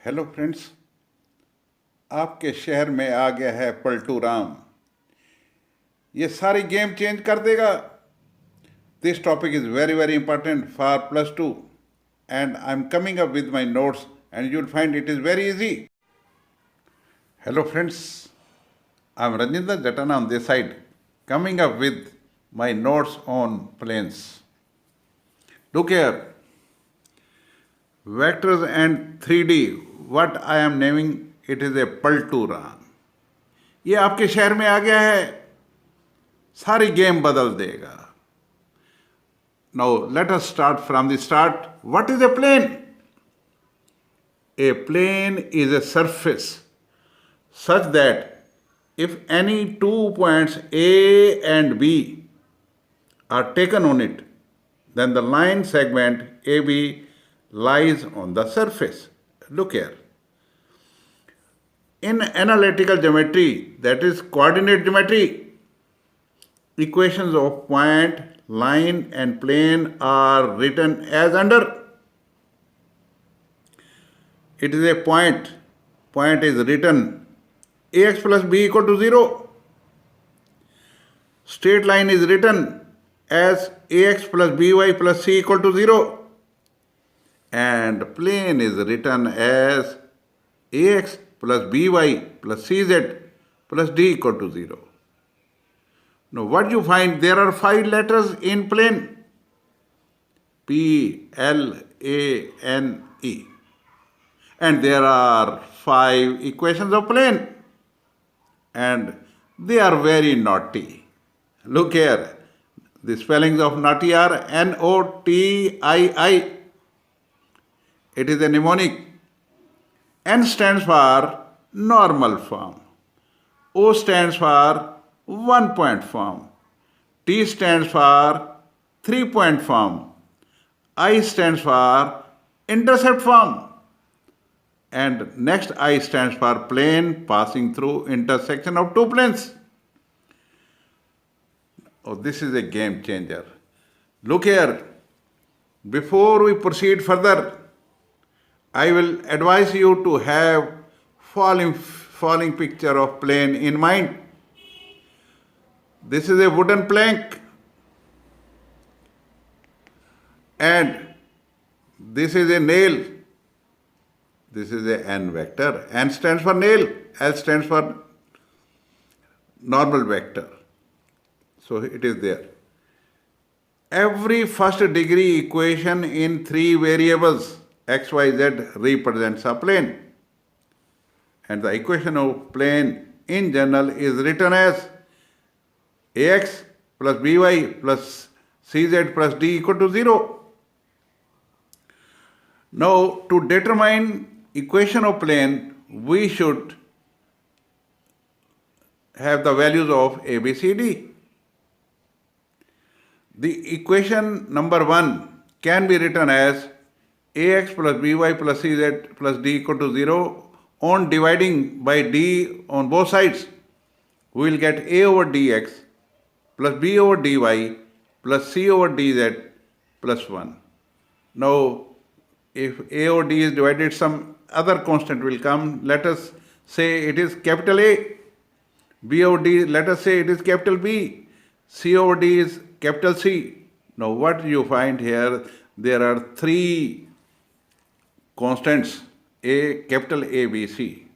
Hello friends, आपके शहर में आ गया है पलटू राम। ये सारी गेम चेंज कर देगा। This topic is very very important for +2 and I'm coming up with my notes and you'll find it is very easy. Hello friends, I'm Ranjindar Jatana on this side, coming up with my notes on planes. Look here, vectors and 3D, what I am naming it is a Paltu Ram. ये आपके शहर में आ गया है, सारी game बदल देगा. Now let us start from the start. What is a plane? A plane is a surface such that if any 2 points A and B are taken on it, then the line segment AB lies on the surface. Look here. In analytical geometry, that is coordinate geometry, equations of point, line and plane are written as under. It is a point. Point is written ax plus b equal to 0. Straight line is written as ax plus by plus c equal to 0. And plane is written as ax plus by plus cz plus d equal to 0. Now what you find, there are 5 letters in plane. P, L, A, N, E. And there are 5 equations of plane. And they are very naughty. Look here. The spellings of naughty are N-O-T-I-I. It is a mnemonic. N stands for normal form. O stands for 1-point form. T stands for 3-point form. I stands for intercept form. And next I stands for plane passing through intersection of 2 planes. Oh, this is a game changer. Look here. Before we proceed further, I will advise you to have falling picture of plane in mind. This is a wooden plank and this is a nail. This is a N vector. N stands for nail, L stands for normal vector. So it is there. Every first degree equation in 3 variables x, y, z represents a plane. And the equation of plane in general is written as ax plus by plus cz plus d equal to 0. Now to determine equation of plane, we should have the values of a, b, c, d. The equation number 1 can be written as ax plus by plus cz plus d equal to 0. On dividing by d on both sides, we will get a over dx plus b over dy plus c over dz plus 1. Now, if a over d is divided, some other constant will come. Let us say it is capital A. B over d, let us say it is capital B. C over d is capital C. Now, what you find here, there are 3 constants, A, capital A, B, C.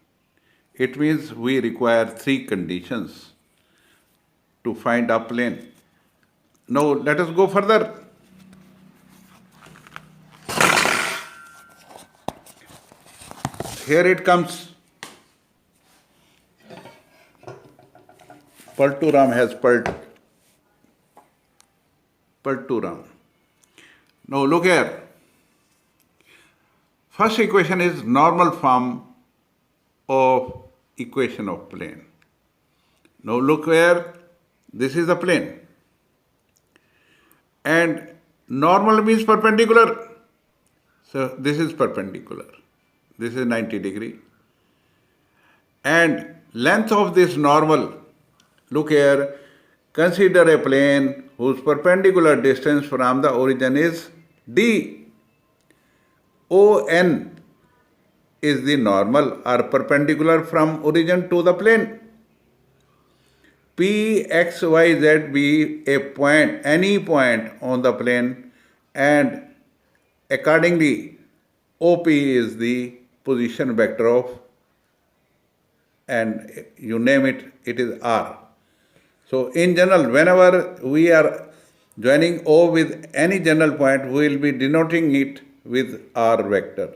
It means we require 3 conditions to find a plane. Now let us go further. Here it comes. Paltu Ram has Paltu Ram. Now look here. First equation is normal form of equation of plane. Now look where this is the plane. And normal means perpendicular. So this is perpendicular. This is 90 degree. And length of this normal, look here, consider a plane whose perpendicular distance from the origin is d. ON is the normal or perpendicular from origin to the plane. P, X, Y, Z be a point, any point on the plane, and accordingly OP is the position vector of, and you name it, it is R. So in general, whenever we are joining O with any general point, we will be denoting it with R vector.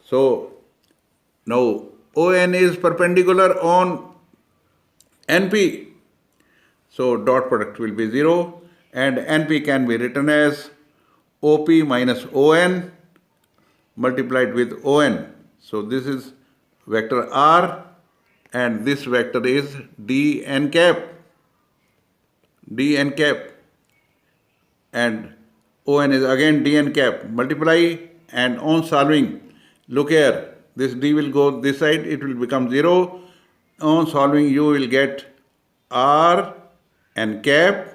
So now ON is perpendicular on NP. So dot product will be 0 and NP can be written as OP minus ON multiplied with ON. So this is vector R and this vector is dn cap. dn cap and On is again dn cap. Multiply and on solving, look here, this d will go this side, it will become 0. On solving you will get R n cap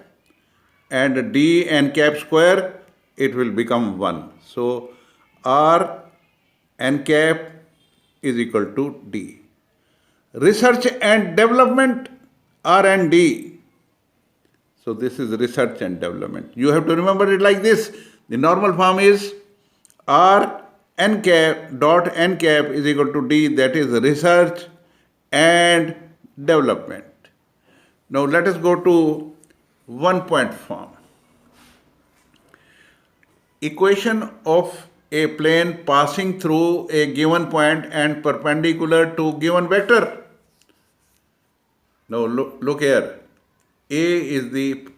and d n cap square, it will become 1. So R n cap is equal to D. Research and development, R&D. So this is research and development. You have to remember it like this. The normal form is R n cap dot n cap is equal to D, that is research and development. Now let us go to 1 point form. Equation of a plane passing through a given point and perpendicular to given vector. Now look here, A is the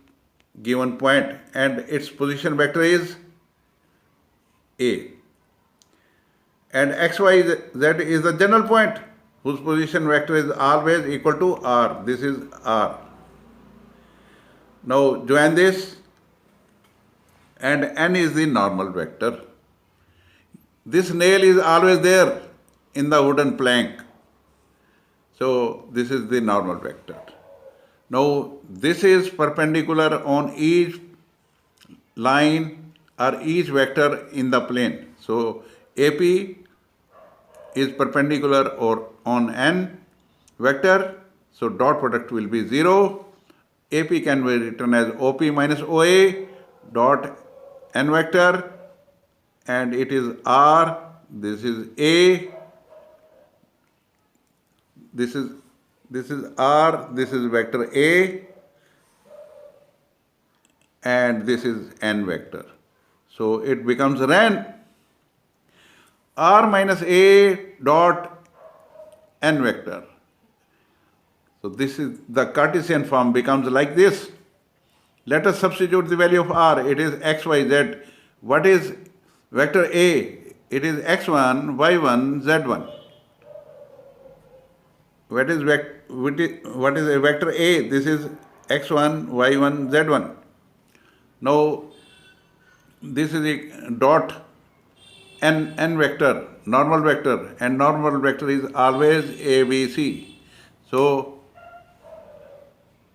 given point and its position vector is A. And XYZ is the general point whose position vector is always equal to R. This is R. Now join this and N is the normal vector. This nail is always there in the wooden plank. So this is the normal vector. Now this is perpendicular on each line or each vector in the plane. So AP is perpendicular or on N vector. So dot product will be 0. AP can be written as OP minus OA dot N vector, and it is R, this is A, this is R, this is vector A, and this is N vector. So it becomes RAN, R minus A dot N vector. So this is the Cartesian form becomes like this. Let us substitute the value of R. It is XYZ. What is vector A? It is X1, Y1, Z1. What is a vector A? This is X1, Y1, Z1. Now this is a dot N vector, normal vector, and normal vector is always ABC. So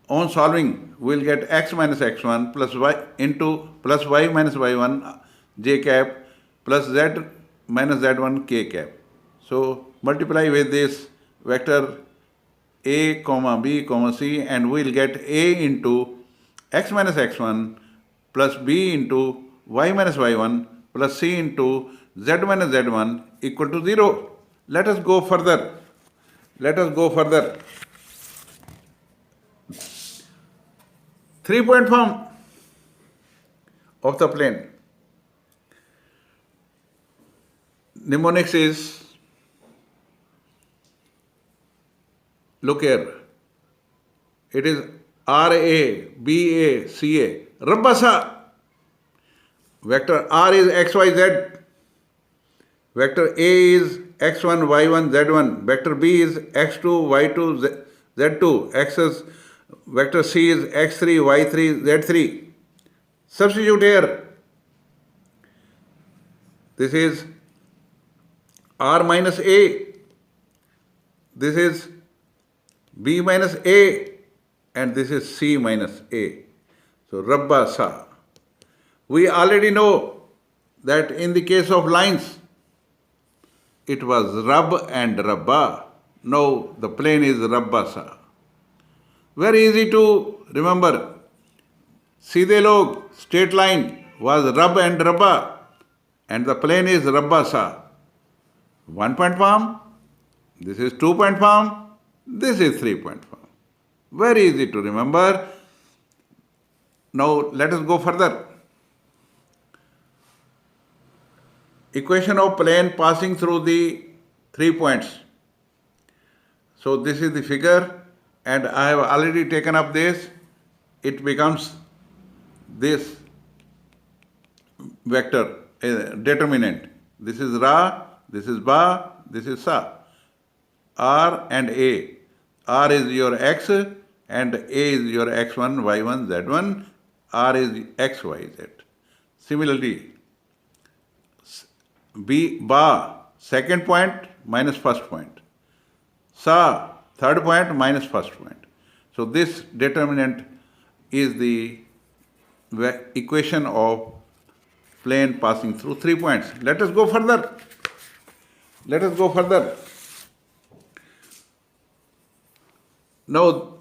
on solving, we will get x minus x1 plus y into plus y minus y1 j cap plus z minus z1 k cap. So multiply with this vector a comma b comma c and we will get a into x minus x1 plus b into y minus y1 plus c into z minus z1 equal to 0. Let us go further. 3 point form of the plane. Mnemonics is, look here, it is RA, BA, CA, Rabbasa. Vector R is XYZ, vector A is X1, Y1, Z1, vector B is X2, Y2, Z2, axis vector C is X3, Y3, Z3. Substitute here. This is R minus A. This is B minus A. And this is C minus A. So Rabba Sa. We already know that in the case of lines, it was Rab and Rabba. Now the plane is Rabbasa. Very easy to remember. Seedhe log, straight line was Rab and Rabba, and the plane is Rabbasa. 1 point form, this is 2 point form, this is 3 point form. Very easy to remember. Now let us go further. Equation of plane passing through the 3 points. So this is the figure, and I have already taken up this. It becomes this vector, determinant. This is Ra, this is Ba, this is Sa. R and A. R is your X and A is your X1, Y1, Z1. R is X, Y, Z. Similarly, B, Ba, second point minus first point. Sa, third point minus first point. So this determinant is the equation of plane passing through 3 points. Let us go further. Let us go further. Now,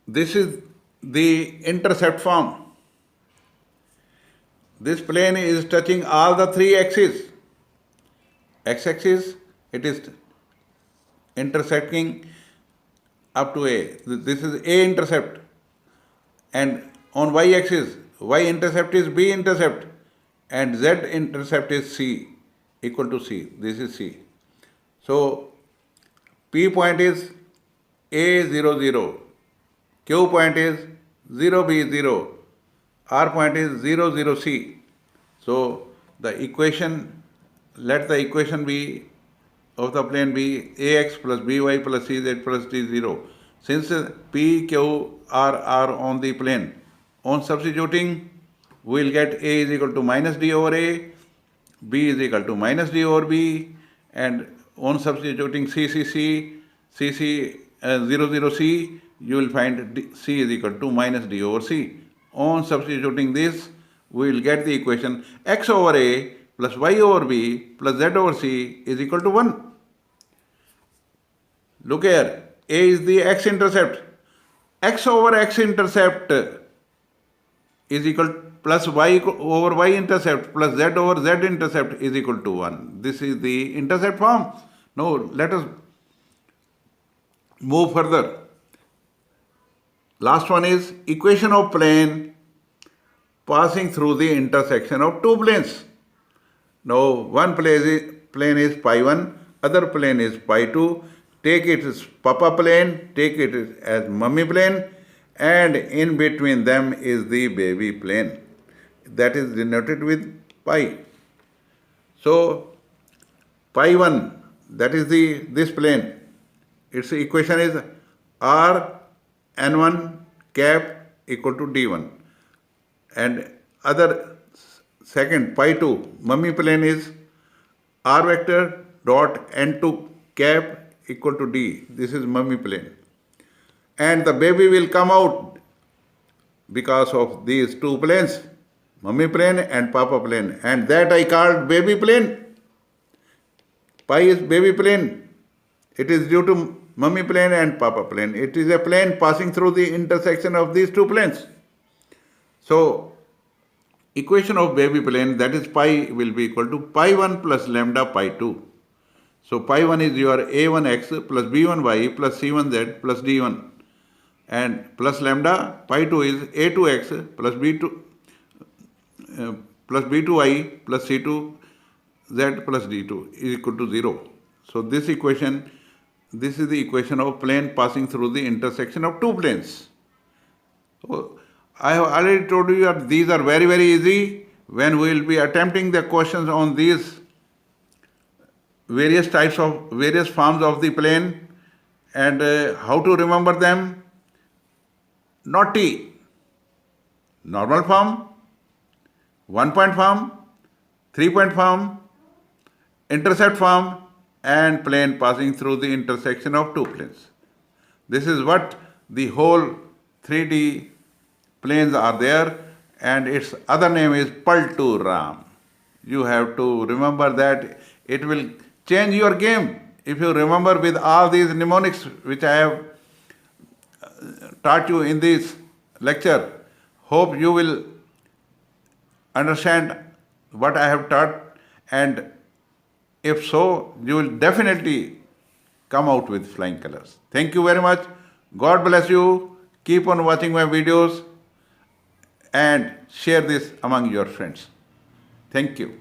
this is the intercept form. This plane is touching all the 3 axes. X-axis, it is intersecting up to A. This is A intercept. And on y-axis, y-intercept is B-intercept. And z-intercept is C, equal to C. This is C. So, P point is A0, 0. Q point is 0B0. R point is 0, 0, C. So, the equation, let the equation be of the plane be AX plus BY plus CZ plus D0. Since P, Q, R are on the plane, on substituting, we will get A is equal to minus D over A, B is equal to minus D over B, and on substituting C, 0, 0, C, you will find C is equal to minus D over C. On substituting this, we will get the equation X over A plus Y over B plus Z over C is equal to 1. Look here, A is the x-intercept. X over x-intercept is equal plus Y over y-intercept plus Z over z-intercept is equal to 1. This is the intercept form. Now let us move further. Last one is equation of plane passing through the intersection of 2 planes. Now one plane is pi 1, other plane is pi 2. Take it as papa plane, take it as mummy plane, and in between them is the baby plane. That is denoted with pi. So pi 1, that is this plane. Its equation is R n1 cap equal to d1. And other second pi 2 mummy plane is R vector dot n2 cap equal to d. This is mummy plane. And the baby will come out because of these 2 planes, mummy plane and papa plane. And that I called baby plane. Pi is baby plane. It is due to mummy plane and papa plane. It is a plane passing through the intersection of these 2 planes. So, equation of baby plane, that is pi, will be equal to pi 1 plus lambda pi 2. So, pi 1 is your a1x plus b1y plus c1z plus d1. And plus lambda, pi 2 is a2x plus b2y plus c2z plus d2 is equal to 0. So, this equation, this is the equation of plane passing through the intersection of 2 planes. So, I have already told you that these are very, very easy. When we will be attempting the questions on these various forms of the plane and how to remember them. Not T. Normal form, 1 point form, 3 point form, intercept form, and plane passing through the intersection of 2 planes. This is what the whole 3D planes are there, and its other name is Paltu Ram. You have to remember that it will change your game. If you remember with all these mnemonics which I have taught you in this lecture, hope you will understand what I have taught, and if so, you will definitely come out with flying colors. Thank you very much. God bless you. Keep on watching my videos and share this among your friends. Thank you.